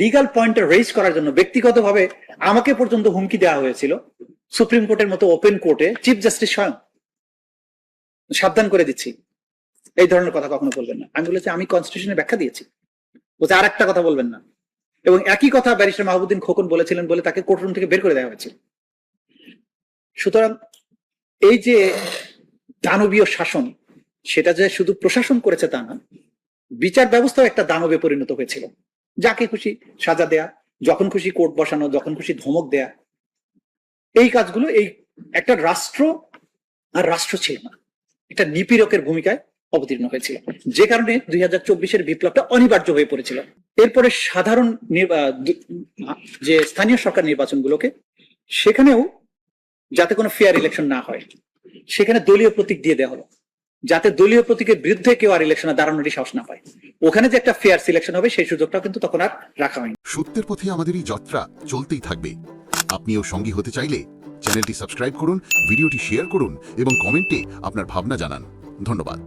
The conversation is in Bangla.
লিগাল পয়েন্টটা রেজ করার জন্য ব্যক্তিগতভাবে আমাকে পর্যন্ত হুমকি দেওয়া হয়েছিল সুপ্রিম কোর্টের মতো ওপেন কোর্টে চিফ জাস্টিস স্বয়ং সাবধান করে দিচ্ছি এই ধরনের কথা কখনো বলবেন না। আমি বলেছি আমি কনস্টিটিউশনে ব্যাখ্যা দিয়েছি, বলছে আর একটা কথা বলবেন না। এবং একই কথা ব্যারিস্টার মাহবুদ্দিন খোকন বলেছিলেন বলে তাকে কোর্টরুম থেকে বের করে দেওয়া হয়েছিল। সুতরাং এই যে দানবীয় শাসন, সেটা যে শুধু প্রশাসন করেছে তা না, বিচার ব্যবস্থাও একটা দানবে পরিণত হয়েছিল। যাকে খুশি সাজা দেয়া, যখন খুশি কোর্ট বসানো, যখন খুশি ধমক দেয়া, এই কাজগুলো এই একটা রাষ্ট্র আর রাষ্ট্র ছিল না, এটা নিপীড়কের ভূমিকায় অবতীর্ণ হয়েছিল, যে কারণে 2024-এর বিপ্লবটা অনিবার্য হয়ে পড়েছিল। এরপরে সাধারণ যে স্থানীয় সরকার নির্বাচনগুলোকে, সেখানেও যাতে কোনো ফেয়ার ইলেকশন না হয় সেখানে দলীয় প্রতীক দিয়ে দেওয়া হলো, যাতে দলীয় প্রতীকের বিরুদ্ধে কেউ আর ইলেকশনে দাঁড়ানোরই সাহস না পায়। ওখানে যে একটা ফেয়ার সিলেকশন হবে সেই সুযোগটাও কিন্তু তখন আর রাখা হয়নি। সত্যের পথে আমাদের এই যাত্রা চলতেই থাকবে। আপনিও সঙ্গী হতে চাইলে চ্যানেলটি সাবস্ক্রাইব করুন, ভিডিওটি শেয়ার করুন এবং কমেন্টে আপনার ভাবনা জানান। ধন্যবাদ।